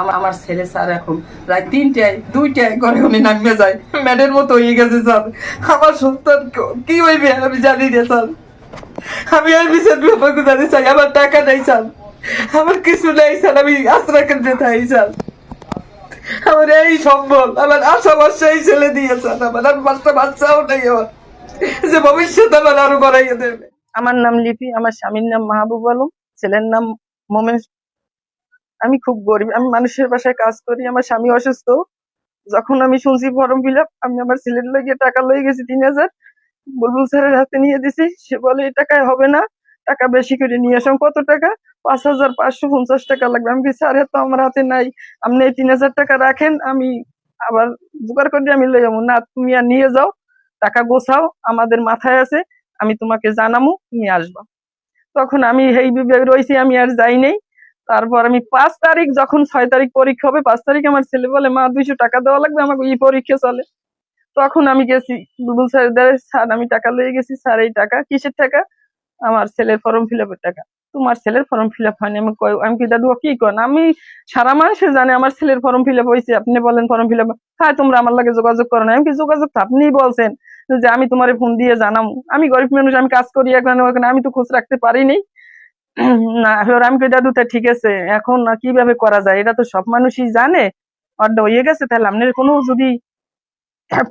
আমার ছেলে স্যার এখন প্রায় 3টায় 2টায় করে উনি নামিয়ে যায়, ম্যাডের মতো হয়ে গেছে স্যার। আমার সন্তান কি হইবে আমি জানি না স্যার। আমি আর বিচার বিভাগে জানি চাই, আমার টাকা নেই স্যার, আমার কিছু নেই স্যার, আমি আশ্রয় কেন্দ্রে থাকি স্যার। আমার এই সম্বল, আমার আশা ভরসা এই ছেলে দিয়ে স্যার, আমার আর 5টা বাচ্চাও নেই আমার, যে ভবিষ্যৎ আমার আরো করাইয়া দেবে। আমার নাম লিপি, আমার স্বামীর নাম মাহবুব আলম, ছেলের নাম মোমেন। আমি খুব গরিব, আমি মানুষের বাসায় কাজ করি, আমার স্বামী অসুস্থ। যখন আমি শুনছি ফর্ম ফিল আপ, আমি আমার ছেলের লাগিয়ে টাকা লয়ে গেছি 3000, বুলবুল স্যারের হাতে নিয়ে দিছি। সে বলে এই টাকায় হবে না, টাকা বেশি করে নিয়ে আসো। কত টাকা? 5550 টাকা লাগবে। আমি স্যার তো আমার হাতে নাই, আপনি এই 3000 টাকা রাখেন, আমি আবার জোগাড় করে আমি লই যাবো। না, তুমি আর নিয়ে যাও, টাকা গোছাও, আমাদের মাথায় আছে, আমি তোমাকে জানামু, তুমি আসবা। তখন আমি এই বিভাগে রয়েছি, আমি আর যাই নাই। তারপর আমি 5 তারিখ, যখন 6 তারিখ পরীক্ষা হবে, 5 তারিখ আমার ছেলে বলে মা 200 টাকা দেওয়া লাগবে, আমাকে এই পরীক্ষা চলে। তখন আমি গেছি বুলবুল স্যারের দ্বারা, স্যার আমি টাকা লয়ে গেছি স্যার, এই টাকা কিসের টাকা? আমার ছেলের ফর্ম ফিল আপের টাকা। তোমার ছেলের ফর্ম ফিল আপ হয়নি? আমি কি দাদু কি করেন? আমি সারা মানুষে জানে আমার ছেলের ফর্ম ফিল আপ হয়েছে, আপনি বলেন ফর্ম ফিল আপ? হ্যাঁ, তোমরা আমার লাগে যোগাযোগ করো না। আমি কি যোগাযোগ তো আপনিই বলছেন যে আমি তোমার ফোন দিয়ে জানাবো। আমি গরিব মানুষ, আমি কাজ করি এখানে, আমি তো খোঁজ রাখতে পারিনি। না হলো আমি কই দাদু তা ঠিক আছে, এখন কিভাবে করা যায়? এটা তো সব মানুষই জানে, অর্ধ হয়ে গেছে। তাহলে আপনার কোনো যদি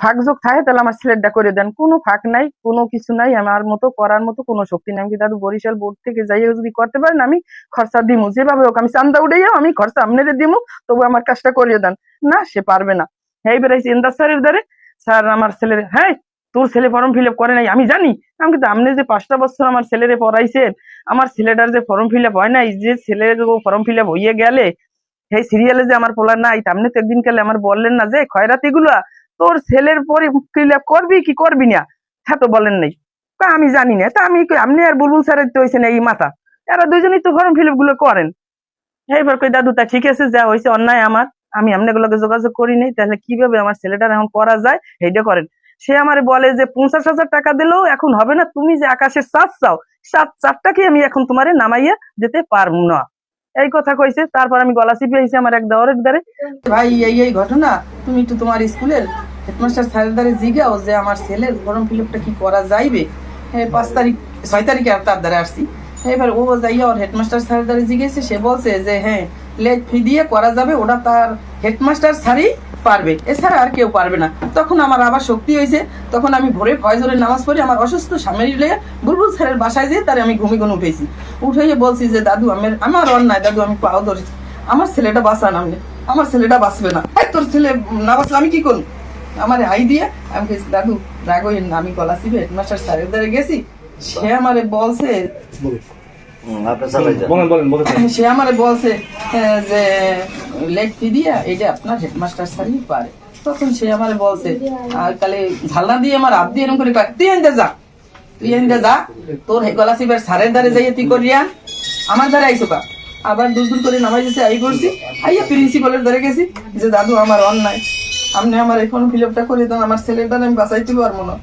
ফাঁক যোগ থাকে তাহলে আমার সিলেক্টটা করে দেন। কোনো ফাঁক নাই, কোনো কিছু নাই, আমার মতো করার মতো কোনো শক্তি নাই। আমি কি দাদু বরিশাল বোর্ড থেকে যাইয়ে যদি করতে পারেন আমি খরচা দিমু, যেভাবে হোক আমি চান্দা উঠাইয়া আমি খরচা আপনাদের দিমু, তবু আমার কাজটা করিয়ে দেন। না, সে পারবে না। এই বেড়াইছি এন্দার স্যারের দ্বারে, স্যার আমার ছেলের, হ্যাঁ তোর ছেলে ফর্ম ফিল আপ করে নাই আমি জানি। আমি কিন্তু আপনি যে 5টা বছর আমার ছেলেরে পড়াইছেন, আমার ছেলেটার যে ফর্ম ফিল আপ হয় নাই, যে ছেলের ফর্ম ফিল আপ হইয়ে গেলে সেই সিরিয়ালে যে আমার পোলা নাই, আপনি তো একদিন কালে আমার বললেন না যে খয়রাতি গুলা তোর ছেলের পরে ফিল আপ করবি কি করবি না? হ্যাঁ তো বলেন নাই। আমি জানি না। তা আমি আপনি আর বুলবুল স্যারের তো হয়েছে না এই মাথা, এরা দুজনেই তো ফর্ম ফিল আপ গুলো করেন। এইবার কই দাদু তা ঠিক আছে, যা হয়েছে অন্যায় আমার, আমি আপনাগুলোকে যোগাযোগ করি নাই, তাহলে কিভাবে আমার ছেলেটার এখন করা যায় এইটা করেন। সে আমারে বলে যে 50,000 টাকা দিলেও এখন হবে না, তুমি যে আকাশের চাঁদ চাও, চাঁদটাকে আমি এখন তোমারে নামাইয়া যেতে পারবো না, এই কথা কইছে। তারপর আমি গলা চিপে আইছি আমার এক দেওয়ারের দ্বারে, ভাই এই ঘটনা, তুমি তো তোমার স্কুলের হেডমাস্টার স্যারের দ্বারে জিগাও যে আমার ছেলের ফর্ম ফিল আপটা কি করা যাইবে। 5 তারিখ 6 তারিখে তার দ্বারা আসছি। এবার ও যাইয়া ওর হেডমাস্টার স্যারের দ্বারা জিগেছে, সে বলছে যে হ্যাঁ লেট ফি দিয়ে করা যাবে, ওটা তার হেডমাস্টার স্যারই পারবে, এছাড়া আর কেউ পারবে না। তখন আমার আবার শক্তি হয়েছে, তখন আমি ভোরে ফজরের নামাজ পড়ি, আমার অসুস্থ স্বামী লিয়ে বুলবুল স্যারের বাসায় যেয়ে তার আমি ঘুমে উঠেছি। উঠেই বলছি যে দাদু আমার অন্যায়, দাদু আমি পাও ধরেছি, আমার ছেলেটা বাঁচান, আমি আমার ছেলেটা বাঁচবে না, তোর ছেলে না বাঁচলে আমি কি করবো? আমার হাই দিয়ে আমি গেছি, দাদু রাগই না, আমি গলা চিপে হেডমাস্টার স্যারের দ্বারা গেছি। সে আমারে বলছে সে আমারে বলছে যে লেট ফি দিয়া এটা আপনার হেডমাস্টার স্যারই পারে। তখন সে আমারে বলছে আর তাহলে ঝালনা দিয়ে আমার হাত দিয়ে এরকম করে তুই আনতে যা, তুই আনতে যা, তোর গলা চিপের স্যারের দ্বারে যাইয়ে তুই করি আন, আমার দ্বারে আইসো কা। আবার দূর দূর করে নামাই গেছে, আই করছি, আইয়া প্রিন্সিপালের দ্বারে গেছি যে দাদু আমার অন্যায়, আপনি আমার এই ফর্ম ফিল আপটা করে দেন, আমার ছেলের দ্বারা আমি বাঁচাইতে পারবো না।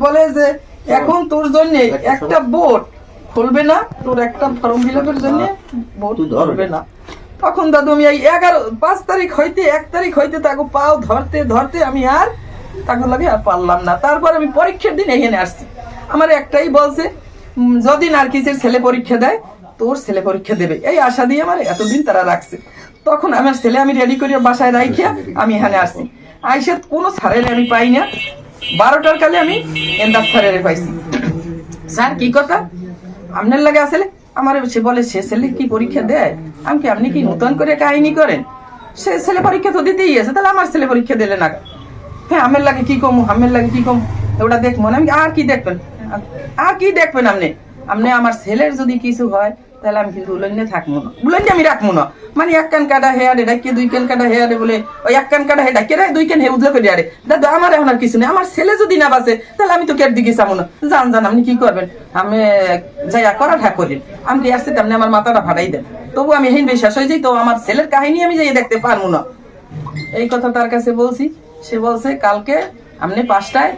বলে যে এখন তোর জন্য একটা বোর্ড খুলবে না, তোর একটা ফর্ম ফিল আপের জন্য বোর্ড ধরবে না। তখন দাদু আমি এই 5 তারিখ হইতে 1 তারিখ হইতে তাকে পাও ধরতে ধরতে আমি আর তাকে লাগে আর পারলাম না। তারপর আমি পরীক্ষার দিন এখানে আসছি, আমার একটাই বলছে যদি নার্গিসের ছেলে পরীক্ষা দেয় তোর ছেলে পরীক্ষা দেবে, এই আশা দিয়ে আমার এতদিন তারা রাখছে। তখন আমার ছেলে আমি রেডি করিয়া বাসায় রাখিয়া আমি এখানে আসছি। আইসে কোনো স্যারের আমি পাই না, 12টার কালে আমি এন্দার স্যারের পাইছি। স্যার কি কথা আপনার লাগে আসলে আমার, সে বলে সে ছেলে কি পরীক্ষা দেয়? আমি কি আপনি কি নতুন করে কাহিনী করেন? সে ছেলে পরীক্ষা তো দিতেই আছে, তাহলে আমার ছেলে পরীক্ষা দিলে না? হ্যাঁ আমের লাগে কি কম, আমের লাগে কি কম, ওটা দেখবো না। আমি আর কি দেখবেন, আর কি দেখবেন আপনি? আপনি আমার ছেলের যদি কিছু হয় তাহলে আমি কিন্তু উলন্যে থাকবো না, উলন্যে আমি রাখবো না। মানে 1 কান কাটা হেয়ারে ডাকিয়ে 2 কান কাটা হেয়ারে বলে ওই 1 কান কাটা হে ডাকিয়ে 2 কান হে উদলে করে আরে দাদা আমার এখন আর কিছু নেই, আমার ছেলে যদি না বাঁচে তাহলে আমি তো কের দিকে চাবো না। জান আপনি কি করবেন, আমি যাইয়া করা ঠা করেন, আমি কি আসছে তেমনি আমার মাথাটা ফাটাই দেন, তবু আমি হিন বিশ্বাস হয়ে যাই, তো আমার ছেলের কাহিনী আমি যাই দেখতে পারবো না। এই কথা তার কাছে বলছি, সে বলছে কালকে আপনি 5টায়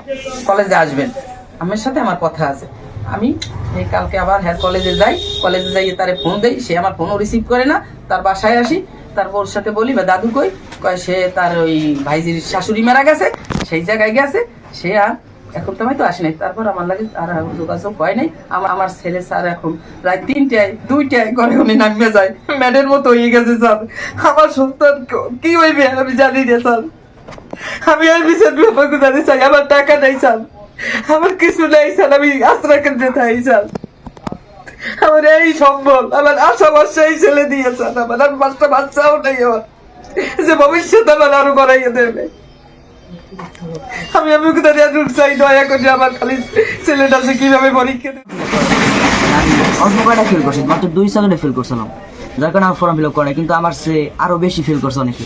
কলেজে আসবেন, আমার সাথে আমার কথা আছে। আমি এই কালকে আবার হ্যাঁ কলেজে যাই তারে ফোন দেই, সে আমার ফোনও রিসিভ করে না। তার বাসায় আসি, তারপর ওর সাথে বলি বা দাদু কই, কয় সে তার ওই ভাইজির শাশুড়ি মারা গেছে, সেই জায়গায় গেছে। সে আর এখন তো হয়তো আসে নাই। তারপর আমার লাগে আর যোগাযোগ হয় নাই। আমার ছেলে স্যার এখন রাত 3টায় 2টায় ঘরে উনি নামিয়ে যায়, ম্যাডের মতো হয়ে গেছে স্যার। আমার সন্তান কি হইবে আমি জানি না স্যার। আমি আর বিচার বিভাগ জানি চাই, আমার টাকা নেই স্যার, আমার কিছু নেই স্যার, আমি আশ্রয় কেন্দ্রে থাকি স্যার। আমার এই সম্বল, আমার আশা ভরসা এই ছেলে দিয়ে স্যার। আমার আর 5টা বাচ্চাও নেই আমার, যে ভবিষ্যৎ আমার আরো বাড়াইয়ে দেবে। আমি কোথায় চাই, দয়া করে আমার খালি ছেলেটা সে কিভাবে পরীক্ষা দেবে। আমি অল্প কয়টা ফিল করছি, মাত্র 2 সেকেন্ডে ফিল করছিলাম, যার কারণে আমার ফর্ম ফিল আপ করে। কিন্তু আমার সে আরো বেশি ফিল করছে অনেকে,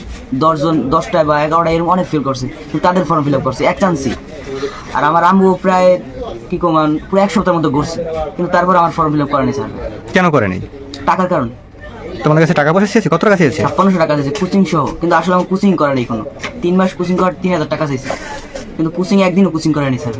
10টায় বা 11টা এরকম অনেক ফিল করছে, কিন্তু তাদের ফর্ম ফিল আপ করছে এক চান্সই। আর আমার আম্মু প্রায় কি কমান পুরো 1 সপ্তাহের মতো ঘুরছে, কিন্তু তারপর আমার ফর্ম ফিল আপ করেনি স্যার। কেন করেনি? টাকার কারণে। তোমার কাছে টাকা পয়সা চেয়েছে? কত টাকা চেয়েছে? 5600 টাকা চাইছে কোচিং সহ, কিন্তু আসলে আমার কোচিং করেনি কোনো। 3 মাস কোচিং করার 3000 টাকা চাইছে, কিন্তু কোচিং একদিনও কোচিং করেনি স্যার।